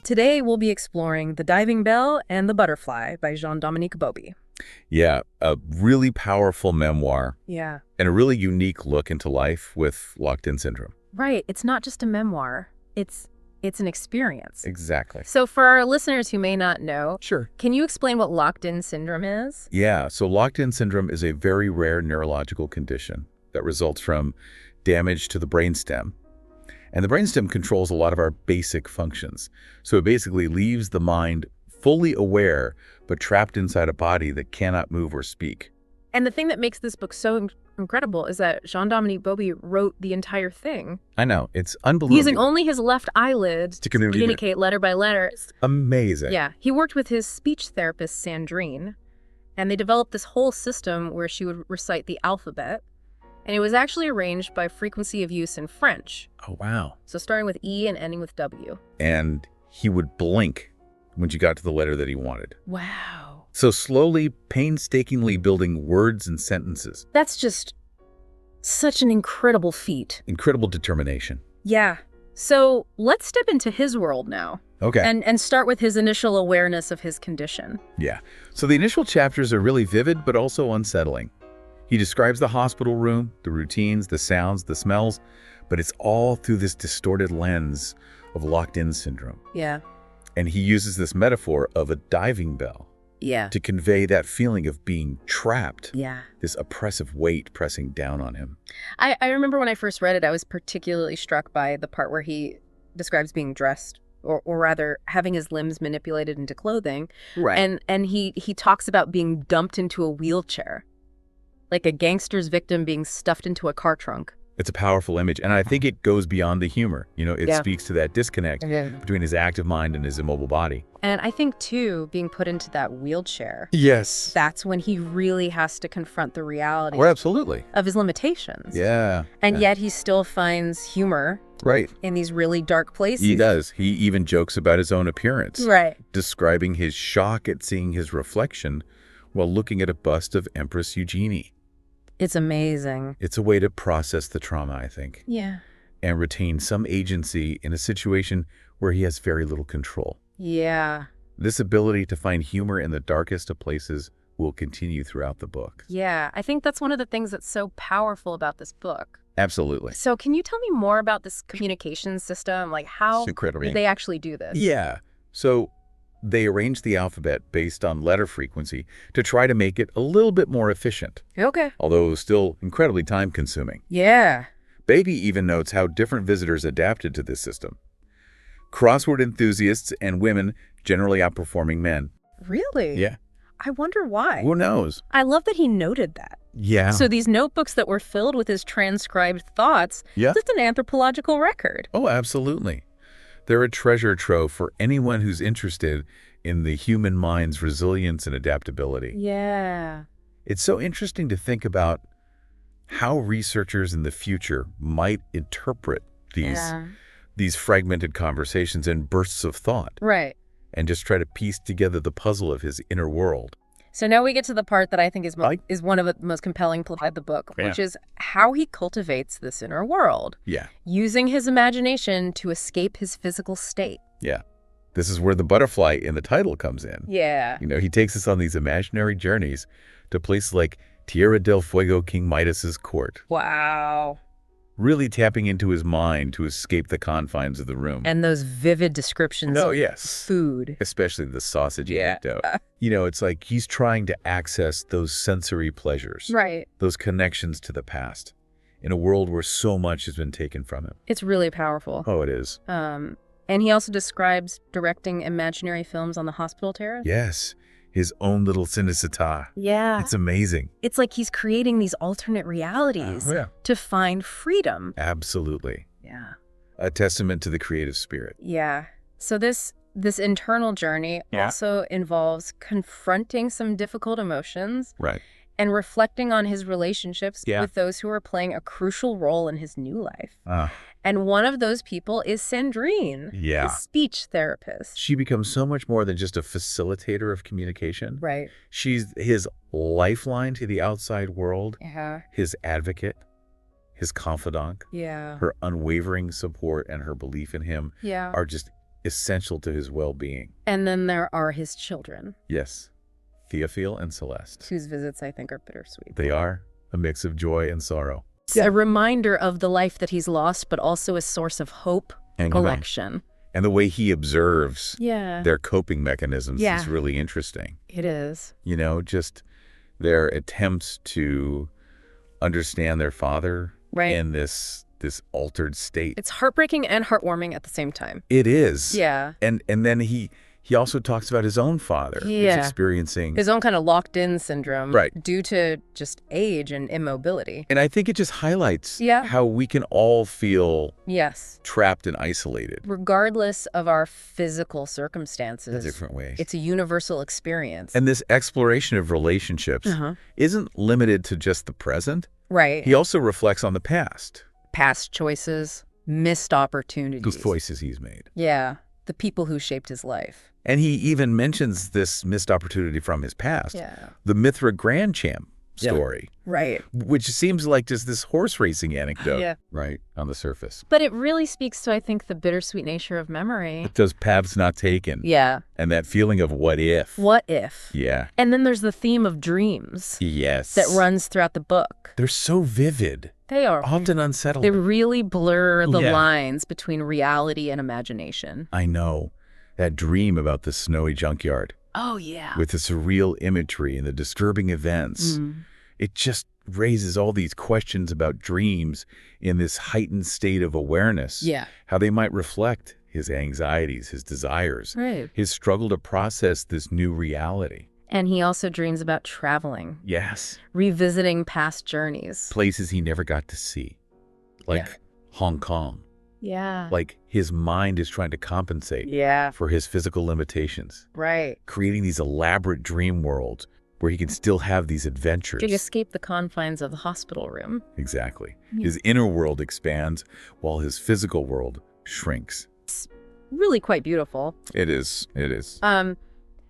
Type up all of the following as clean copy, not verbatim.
Today we'll be exploring The Diving Bell and the Butterfly by Jean-Dominique Bauby. Yeah, a really powerful memoir Yeah. and a really unique look into life with locked-in syndrome. Right. It's not just a memoir. It's an experience. Exactly. So for our listeners who may not know, Sure. can you explain what locked-in syndrome is? Yeah, so locked-in syndrome is a very rare neurological condition that results from damage to the brainstem. And the brainstem controls a lot of our basic functions. So it basically leaves the mind fully aware, but trapped inside a body that cannot move or speak. And the thing that makes this book so incredible is that Jean-Dominique Bauby wrote the entire thing. I know, it's unbelievable. Using only his left eyelid to communicate letter by letter. It's amazing. Yeah. He worked with his speech therapist, Sandrine, and they developed this whole system where she would recite the alphabet. And it was actually arranged by frequency of use in French. Oh, wow. So starting with E and ending with W. And he would blink when you got to the letter that he wanted. Wow. So slowly, painstakingly building words and sentences. That's just such an incredible feat. Incredible determination. Yeah. So let's step into his world now. Okay. And start with his initial awareness of his condition. Yeah. So the initial chapters are really vivid, but also unsettling. He describes the hospital room, the routines, the sounds, the smells, but it's all through this distorted lens of locked-in syndrome. Yeah. And he uses this metaphor of a diving bell Yeah. to convey that feeling of being trapped, Yeah. this oppressive weight pressing down on him. I remember when I first read it, I was particularly struck by the part where he describes being dressed, or rather having his limbs manipulated into clothing. Right. And he talks about being dumped into a wheelchair, like a gangster's victim being stuffed into a car trunk. It's a powerful image, and I think it goes beyond the humor. You know, it Yeah. speaks to that disconnect between his active mind and his immobile body. And I think, too, being put into that wheelchair, Yes. that's when he really has to confront the reality Oh, absolutely. of his limitations. Yeah. And yeah. yet he still finds humor Right. in these really dark places. He does. He even jokes about his own appearance, Right. describing his shock at seeing his reflection while looking at a bust of Empress Eugenie. It's amazing. It's a way to process the trauma, I think, Yeah. and retain some agency in a situation where he has very little control. Yeah. This ability to find humor in the darkest of places will continue throughout the book. Yeah. I think that's one of the things that's so powerful about this book. Absolutely. So can you tell me more about this communication system? Like how It's incredible. did they actually do this? Yeah. So they arranged the alphabet based on letter frequency to try to make it a little bit more efficient, Okay. although it was still incredibly time-consuming. Yeah. Bauby even notes how different visitors adapted to this system. Crossword enthusiasts and women generally outperforming men. Really? Yeah. I wonder why. Who knows? I love that he noted that. Yeah. So these notebooks that were filled with his transcribed thoughts, Yeah. just an anthropological record. Oh, absolutely. They're a treasure trove for anyone who's interested in the human mind's resilience and adaptability. Yeah. It's so interesting to think about how researchers in the future might interpret these fragmented conversations and bursts of thought, Right. and just try to piece together the puzzle of his inner world. So now we get to the part that I think is one of the most compelling parts of the book, which is how he cultivates this inner world, Yeah. using his imagination to escape his physical state. Yeah. This is where the butterfly in the title comes in. Yeah. You know, he takes us on these imaginary journeys to places like Tierra del Fuego, King Midas's court, Wow. really tapping into his mind to escape the confines of the room. And those vivid descriptions Oh, of yes. food. Especially the sausage Yeah. anecdote. You know, it's like he's trying to access those sensory pleasures, Right. those connections to the past, in a world where so much has been taken from him. It's really powerful. Oh, it is. And he also describes directing imaginary films on the hospital terrace. Yes. His own little Cinecittà. Yeah. It's amazing. It's like he's creating these alternate realities Yeah. to find freedom. Absolutely. Yeah. A testament to the creative spirit. Yeah. So this internal journey also involves confronting some difficult emotions Right. and reflecting on his relationships Yeah. with those who are playing a crucial role in his new life. Ah. And one of those people is Sandrine, Yeah. his speech therapist. She becomes so much more than just a facilitator of communication. Right. She's his lifeline to the outside world, Yeah. his advocate, his confidant. Yeah. Her unwavering support and her belief in him Yeah. are just essential to his well-being. And then there are his children. Yes, Theophile and Celeste. Whose visits I think are bittersweet. They are a mix of joy and sorrow. It's a reminder of the life that he's lost, but also a source of hope, And collection. And the way he observes Yeah. their coping mechanisms Yeah. is really interesting. It is. You know, just their attempts to understand their father Right. in this altered state. It's heartbreaking and heartwarming at the same time. It is. Yeah. And then he also talks about his own father who's Yeah. experiencing. His own kind of locked-in syndrome. Right. Due to just age and immobility. And I think it just highlights Yeah. how we can all feel Yes. trapped and isolated Regardless of our physical in circumstances. different ways. It's a universal experience. And this exploration of relationships isn't limited to just the present. Right. He also reflects on the past, Past choices, missed opportunities. those choices he's made. Yeah. The people who shaped his life. And he even mentions this missed opportunity from his past. Yeah. The Mithra Grand Champ story, Right. which seems like just this horse racing anecdote, Yeah. right, on the surface. But it really speaks to, I think, the bittersweet nature of memory. Those paths not taken. Yeah. And that feeling of what if. What if? Yeah. And then there's the theme of dreams Yes. that runs throughout the book. They're so vivid, They are. often unsettling. They really blur the Yeah. lines between reality and imagination. I know. That dream about the snowy junkyard Oh, yeah. with the surreal imagery and the disturbing events. It just raises all these questions about dreams in this heightened state of awareness. Yeah. How they might reflect his anxieties, his desires, Right. his struggle to process this new reality. And he also dreams about traveling, Yes. revisiting past journeys. Places he never got to see, like Yeah. Hong Kong. Yeah. Like his mind is trying to compensate Yeah. for his physical limitations, Right. creating these elaborate dream worlds where he can still have these adventures. To escape the confines of the hospital room. Exactly. Yeah. His inner world expands while his physical world shrinks. Really quite beautiful. It is. It is.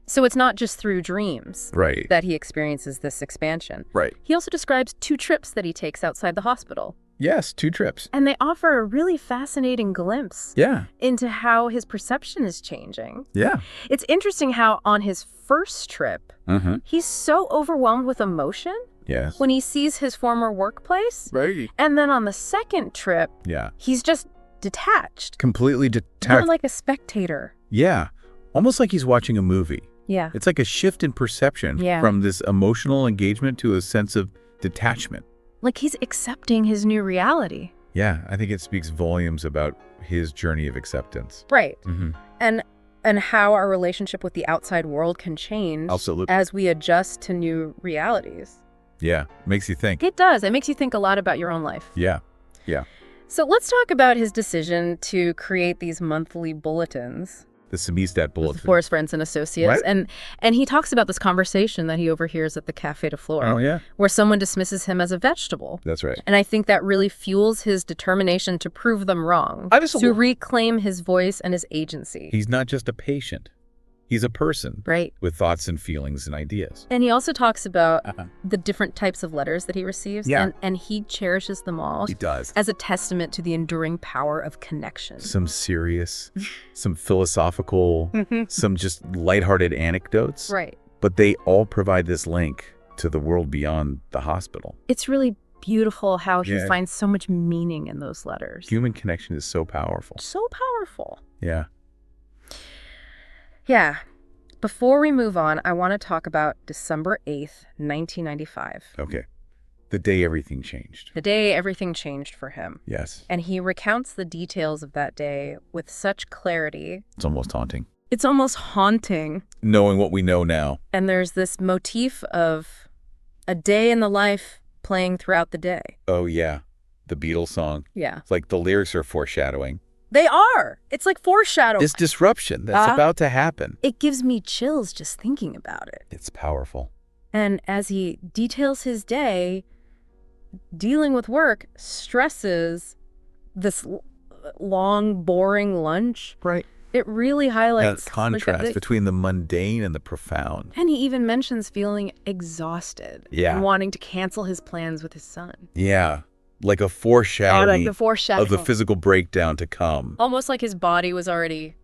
So it's not just through dreams Right. that he experiences this expansion. Right. He also describes 2 trips that he takes outside the hospital. Yes, 2 trips. And they offer a really fascinating glimpse Yeah. into how his perception is changing. Yeah. It's interesting how on his first trip, Mm-hmm. he's so overwhelmed with emotion Yes. when he sees his former workplace. Right. And then on the second trip, Yeah. he's just detached. Completely More detached. like a spectator. Yeah. Almost like he's watching a movie. Yeah. It's like a shift in perception Yeah. from this emotional engagement to a sense of detachment. Like he's accepting his new reality. Yeah, I think it speaks volumes about his journey of acceptance. Right. Mm-hmm. And how our relationship with the outside world can change Absolutely. as we adjust to new realities. Yeah, makes you think. It does. It makes you think a lot about your own life. Yeah, yeah. So let's talk about his decision to create these monthly bulletins. The Semistat Bulletin. For his friends and associates. Right. And he talks about this conversation that he overhears at the Café de Flore, Oh, yeah. where someone dismisses him as a vegetable. That's right. And I think that really fuels his determination to prove them wrong, to reclaim his voice and his agency. He's not just a patient. He's a person Right. with thoughts and feelings and ideas. And he also talks about the different types of letters that he receives, Yeah. and he cherishes them all He does. as a testament to the enduring power of connection. Some serious, some philosophical, some just lighthearted anecdotes. Right. But they all provide this link to the world beyond the hospital. It's really beautiful how he Yeah. finds so much meaning in those letters. Human connection is so powerful. So powerful. Yeah. Yeah. Before we move on, I want to talk about December 8th, 1995. Okay. The day everything changed. The day everything changed for him. Yes. And he recounts the details of that day with such clarity. It's almost haunting. It's almost haunting. Knowing what we know now. And there's this motif of a day in the life playing throughout the day. Oh, yeah. The Beatles song. Yeah. It's like the lyrics are foreshadowing. They are. It's like foreshadowing. This disruption that's about to happen. It gives me chills just thinking about it. It's powerful. And as he details his day, dealing with work stresses this long, boring lunch. Right. It really highlights That contrast between the mundane and the profound. And he even mentions feeling exhausted. Yeah. And wanting to cancel his plans with his son. Yeah. Like a foreshadowing Like the foreshadowing. of the physical breakdown to come. Almost like his body was already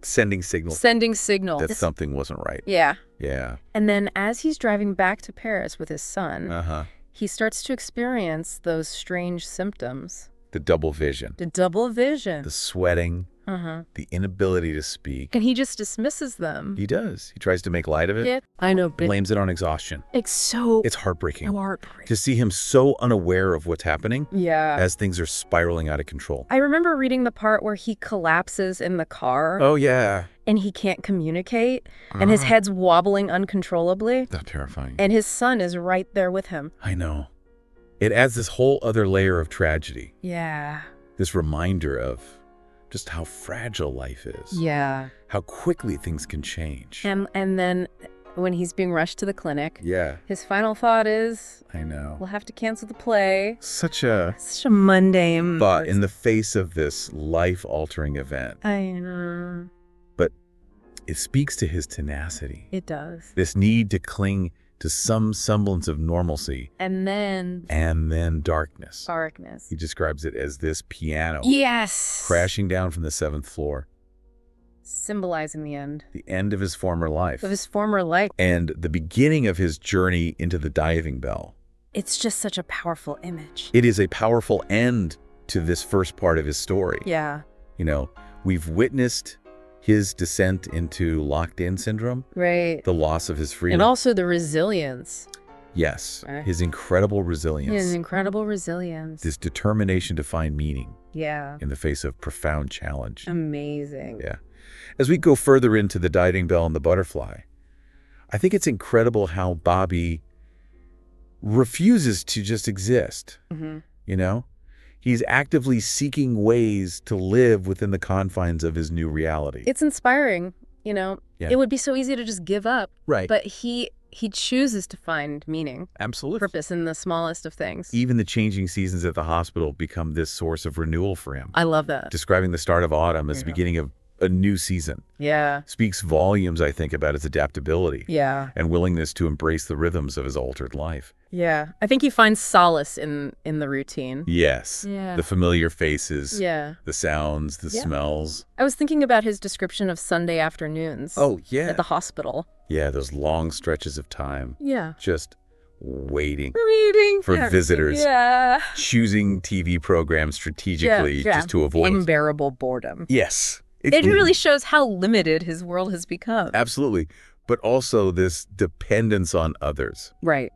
sending signals Sending signals. that something wasn't right. Yeah. Yeah. And then as he's driving back to Paris with his son, Uh-huh. he starts to experience those strange symptoms. The double vision, The double vision. the sweating, Uh-huh. the inability to speak. And he just dismisses them. He does. He tries to make light of it. Yeah. I know, but Blames it on exhaustion. it's so It's heartbreaking heartbreaking. to see him so unaware of what's happening Yeah. as things are spiraling out of control. I remember reading the part where he collapses in the car Oh, yeah. and he can't communicate and his Uh-huh. head's wobbling uncontrollably That's terrifying. and his son is right there with him. I know. It adds this whole other layer of tragedy, Yeah. this reminder of just how fragile life is, Yeah. how quickly things can change. And then when he's being rushed to the clinic, Yeah, his final thought is, I know. we'll have to cancel the play. Such a Such a mundane thought in the face of this life-altering event. I know. But it speaks to his tenacity, It does. this need to cling to some semblance of normalcy, And then and then darkness. darkness. He describes it as this piano Yes. crashing down from the 7th floor, Symbolizing the end the end of his former life, of his former life. and the beginning of his journey into the diving bell. It's just such a powerful image. It is a powerful end to this first part of his story. Yeah. You know, we've witnessed his descent into locked-in syndrome, Right. the loss of his freedom. And also the resilience. Yes, Right. his incredible resilience, His incredible resilience. this determination to find meaning Yeah. in the face of profound challenge. Amazing. Yeah. As we go further into the diving bell and the butterfly, I think it's incredible how Bauby refuses to just exist, Mm-hmm. you know? He's actively seeking ways to live within the confines of his new reality. It's inspiring, you know. Yeah. It would be so easy to just give up, Right. but he chooses to find meaning, Absolutely. purpose in the smallest of things. Even the changing seasons at the hospital become this source of renewal for him. I love that. Describing the start of autumn as the beginning of a new season Yeah. speaks volumes, I think, about his adaptability Yeah. and willingness to embrace the rhythms of his altered life. Yeah. I think he finds solace in the routine. Yes. Yeah. The familiar faces, Yeah. the sounds, the Yeah. smells. I was thinking about his description of Sunday afternoons Yeah. at the hospital. Yeah, those long stretches of time. Yeah. Just waiting Reading for visitors. Yeah. Choosing TV programs strategically Yeah. just to avoid. Unbearable boredom. Yes. It really shows how limited his world has become. Absolutely. But also this dependence on others Right.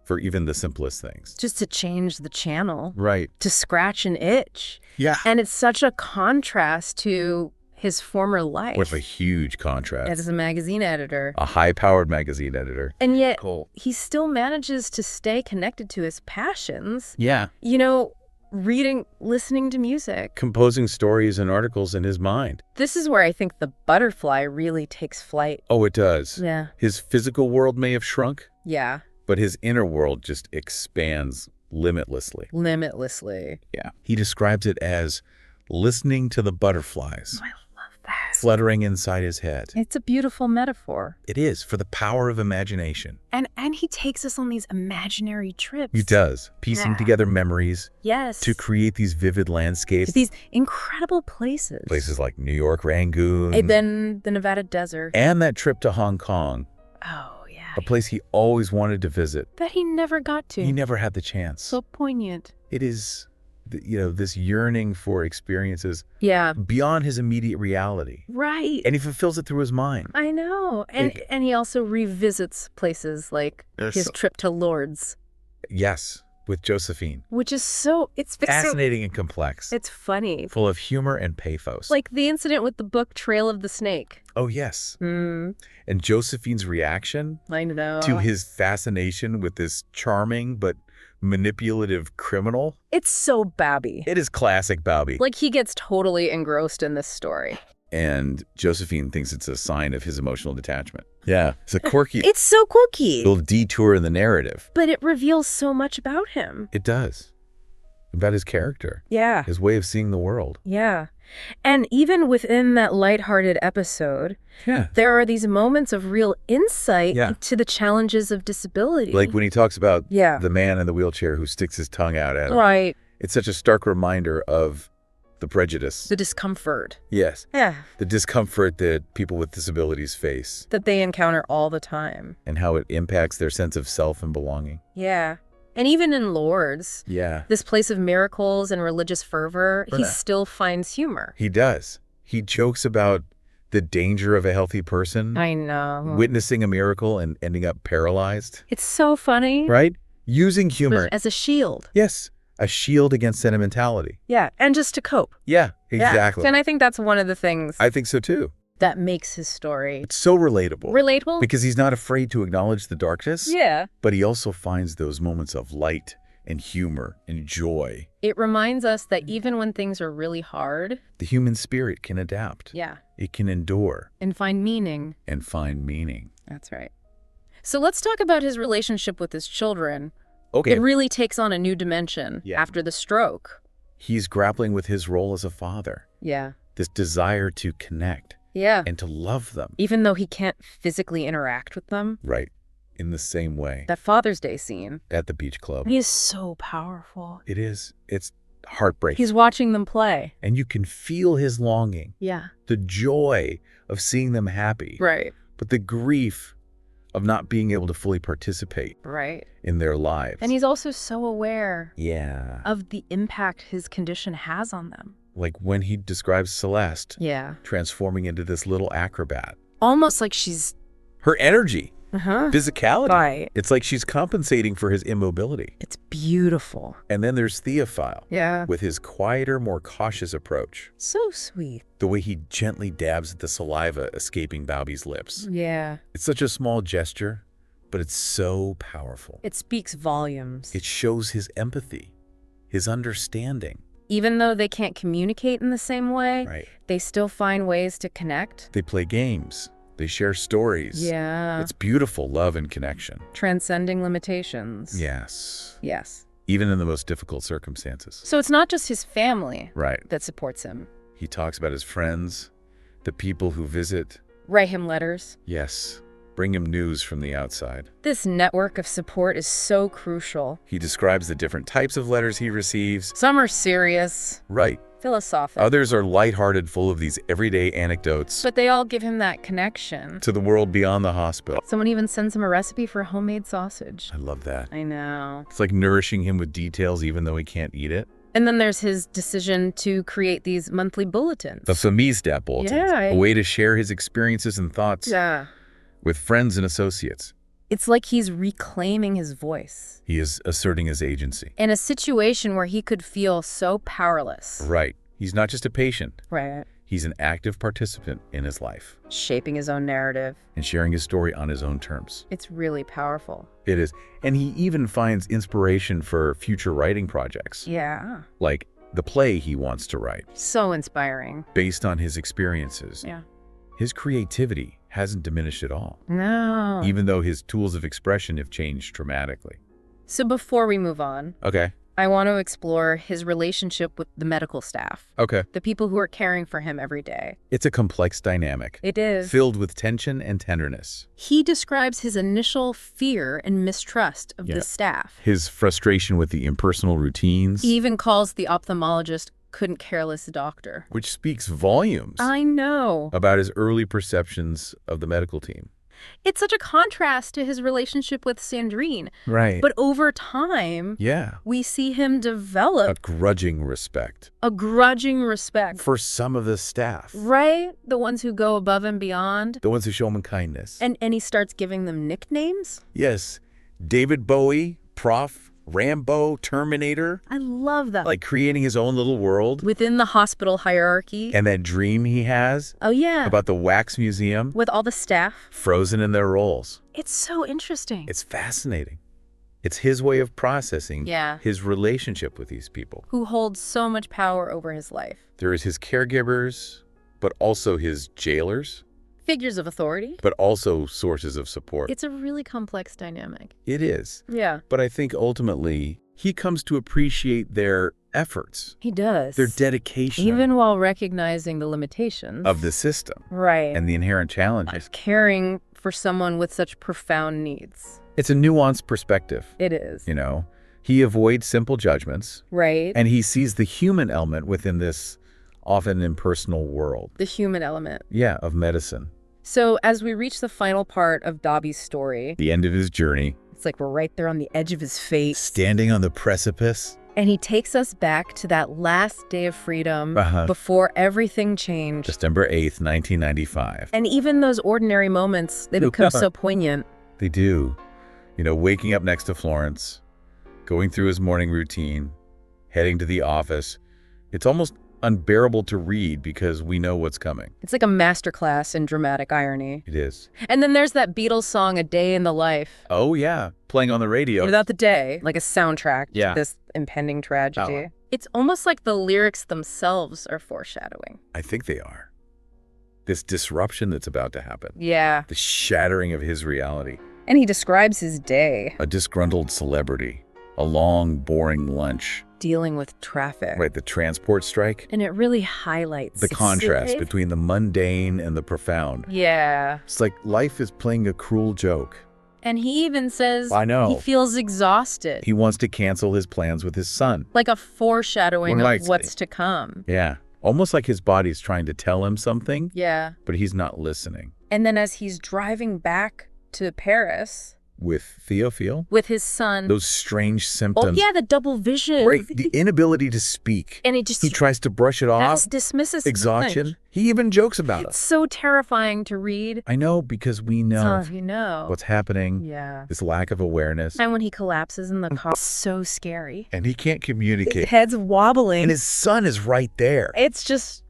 for even the simplest things. Just to change the channel, Right. to scratch an itch. Yeah. And it's such a contrast to his former life With a huge contrast. as a magazine editor. A high-powered magazine editor. And yet Cool. he still manages to stay connected to his passions. Yeah. You know, reading, listening to music. Composing stories and articles in his mind. This is where I think the butterfly really takes flight. Oh, it does. Yeah. His physical world may have shrunk, Yeah. but his inner world just expands limitlessly. Limitlessly. Yeah. He describes it as listening to the butterflies I love that. fluttering inside his head. It's a beautiful metaphor. It is, for the power of imagination. And he takes us on these imaginary trips. He does, piecing Yeah. together memories Yes. to create these vivid landscapes. these incredible places. Places like New York, Rangoon, And then the Nevada desert. and that trip to Hong Kong, Oh, yeah. a place he always wanted to visit. That he never got to. He never had the chance. So poignant. It is, this yearning for experiences Yeah. beyond his immediate reality. Right. And he fulfills it through his mind. I know. And he also revisits places like his trip to Lourdes, Yes, with Josephine. which is it's Fascinating and complex. It's funny. Full of humor and pathos. Like the incident with the book Trail of the Snake. Oh, yes. Mm, And Josephine's reaction I know. to his fascination with this charming but manipulative criminal. It's so Bauby. It is classic Bauby. Like he gets totally engrossed in this story. And Josephine thinks it's a sign of his emotional detachment. Yeah. It's a quirky It's so quirky. little detour in the narrative. But it reveals so much about him. It does. About his character, Yeah. his way of seeing the world. Yeah. And even within that lighthearted episode, Yeah. there are these moments of real insight Yeah. to the challenges of disability. Like when he talks about Yeah. the man in the wheelchair who sticks his tongue out at him. Right. It's such a stark reminder of the prejudice. The discomfort. Yes. Yeah. The discomfort that people with disabilities face. That they encounter all the time. And how it impacts their sense of self and belonging. Yeah. And even in Lourdes, Yeah. this place of miracles and religious fervor, he Yeah. still finds humor. He does. He jokes about the danger of a healthy person I know. witnessing a miracle and ending up paralyzed. It's so funny. Right? Using humor. As a shield. Yes. A shield against sentimentality. Yeah. And just to cope. Yeah, exactly. Yeah. And I think that's one of the things I think so too. that makes his story It's so relatable. relatable. Because he's not afraid to acknowledge the darkness. Yeah. But he also finds those moments of light and humor and joy. It reminds us that even when things are really hard, The human spirit can adapt. yeah, It can endure and find meaning. and find meaning. That's right. So let's talk about his relationship with his children. Okay. It really takes on a new dimension Yeah. after the stroke. He's grappling with his role as a father. Yeah. This desire to connect Yeah. and to love them. Even though he can't physically interact with them. Right. In the same way. That Father's Day scene. At the beach club. He is so powerful. It is. It's heartbreaking. He's watching them play. And you can feel his longing. Yeah. The joy of seeing them happy. Right. But the grief of not being able to fully participate Right. in their lives. And he's also so aware Yeah. of the impact his condition has on them. Like when he describes Celeste Yeah. transforming into this little acrobat. Almost like she's... Her energy, Uh-huh. physicality. Right. It's like she's compensating for his immobility. It's beautiful. And then there's Theophile Yeah. with his quieter, more cautious approach. So sweet. The way he gently dabs at the saliva escaping Bauby's lips. Yeah. It's such a small gesture, but it's so powerful. It speaks volumes. It shows his empathy, his understanding. Even though they can't communicate in the same way, Right. they still find ways to connect. They play games. They share stories. Yeah. It's beautiful love and connection. Transcending limitations. Yes. Yes. Even in the most difficult circumstances. So it's not just his family Right. that supports him. He talks about his friends, the people who visit. Write him letters. Yes. Bring him news from the outside. This network of support is so crucial. He describes the different types of letters he receives. Some are serious, Right. philosophic, Others are lighthearted, full of these everyday anecdotes but they all give him that connection. to the world beyond the hospital. Someone even sends him a recipe for homemade sausage. I love that. I know. It's like nourishing him with details even though he can't eat it. And then there's his decision to create these monthly bulletins. The Famille bulletins. Yeah. A way to share his experiences and thoughts Yeah. with friends and associates. It's like he's reclaiming his voice. He is asserting his agency. In a situation where he could feel so powerless. Right. He's not just a patient. Right. He's an active participant in his life Shaping his own narrative. and sharing his story on his own terms. It's really powerful. It is. And he even finds inspiration for future writing projects, Yeah. like the play he wants to write, So inspiring. based on his experiences. Yeah. His creativity hasn't diminished at all, No. even though his tools of expression have changed dramatically. So before we move on, Okay. I want to explore his relationship with the medical staff, Okay. the people who are caring for him every day. It's a complex dynamic, It is. filled with tension and tenderness. He describes his initial fear and mistrust of Yeah. the staff. His frustration with the impersonal routines, He even calls the ophthalmologist couldn't careless doctor. which speaks volumes I know. about his early perceptions of the medical team. It's such a contrast to his relationship with Sandrine. Right. But over time, yeah, we see him a develop grudging respect a grudging respect. for some of the staff, Right? The ones who go above and beyond. the ones who show him kindness. And he starts giving them nicknames. Yes, David Bowie, Prof, Rambo, Terminator, I love that. like creating his own little world. Within the hospital hierarchy. And that dream he has Oh, yeah. about the wax museum, With all the staff. frozen in their roles. It's so interesting. It's fascinating. It's his way of processing Yeah. his relationship with these people. Who holds so much power over his life. There is his caregivers, but also his jailers, Figures of authority. but also sources of support. It's a really complex dynamic. It is. Yeah. But I think ultimately he comes to appreciate their efforts, He does. their dedication Even while recognizing the limitations. of the system Right. and the inherent challenges. Caring for someone with such profound needs. It's a nuanced perspective, It is. you know. He avoids simple judgments, Right. and he sees the human element within this often impersonal world. The human element. Yeah, of medicine. So as we reach the final part of Bauby's story, The end of his journey. it's like we're right there on the edge of his fate. Standing on the precipice. And he takes us back to that last day of freedom before everything changed. December 8th, 1995. And even those ordinary moments, they become so poignant. They do. You know, waking up next to Florence, going through his morning routine, heading to the office. It's almost unbearable to read because we know what's coming. It's like a masterclass in dramatic irony. It is. And then there's that Beatles song, A Day in the Life. Oh, yeah. Playing on the radio. Without the day, like a soundtrack to this impending tragedy. It's almost like the lyrics themselves are foreshadowing. I think they are. This disruption that's about to happen. Yeah. The shattering of his reality. And he describes his day. A disgruntled celebrity. A long, boring lunch. Dealing with traffic. Right, the transport strike. And it really highlights the contrast between the mundane and the profound. Yeah. It's like life is playing a cruel joke. And he even says I know. he feels exhausted. He wants to cancel his plans with his son. Like a foreshadowing of what's to come. Yeah. Almost like his body's trying to tell him something. Yeah. But he's not listening. And then as he's driving back to Paris with Theophile, with his son, those strange symptoms. Oh yeah, the double vision. Right, the inability to speak. And he tries to brush it off. Dismisses exhaustion. He even jokes about it. It's so terrifying to read. I know, because we know what's happening. Yeah. This lack of awareness. And when he collapses in the car, it's so scary. And he can't communicate. His head's wobbling. And his son is right there. It's just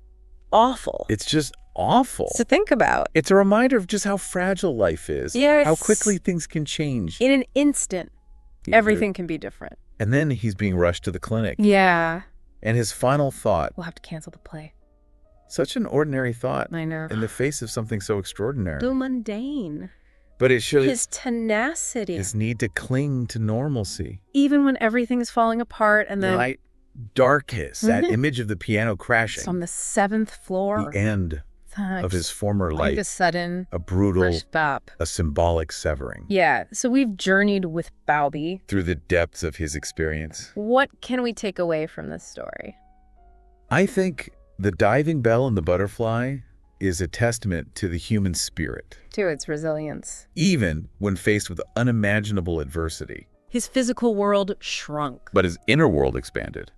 awful. It's just awful to think about. It's a reminder of just how fragile life is. Yes. How quickly things can change. In an instant, everything can be different. And then he's being rushed to the clinic. Yeah. And his final thought. We'll have to cancel the play. Such an ordinary thought. I know. In the face of something so extraordinary. So mundane. But it shows his tenacity. His need to cling to normalcy. Even when everything's falling apart and then light darkness, that image of the piano crashing. It's on the 7th floor. The end of his former life. Like a sudden, a brutal, stop. A symbolic severing. Yeah, so we've journeyed with Bauby. Through the depths of his experience. What can we take away from this story? I think the diving bell and the butterfly is a testament to the human spirit. To its resilience. Even when faced with unimaginable adversity. His physical world shrunk. But his inner world expanded.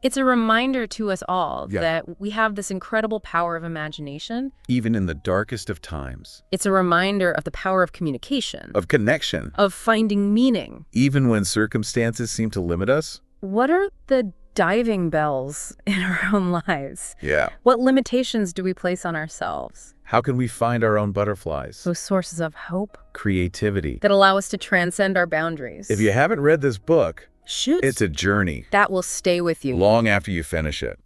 It's a reminder to us all that we have this incredible power of imagination. Even in the darkest of times. It's a reminder of the power of communication. Of connection. Of finding meaning. Even when circumstances seem to limit us. What are the diving bells in our own lives? Yeah. What limitations do we place on ourselves? How can we find our own butterflies? Those sources of hope. Creativity. That allow us to transcend our boundaries. If you haven't read this book, shoot, it's a journey that will stay with you long after you finish it.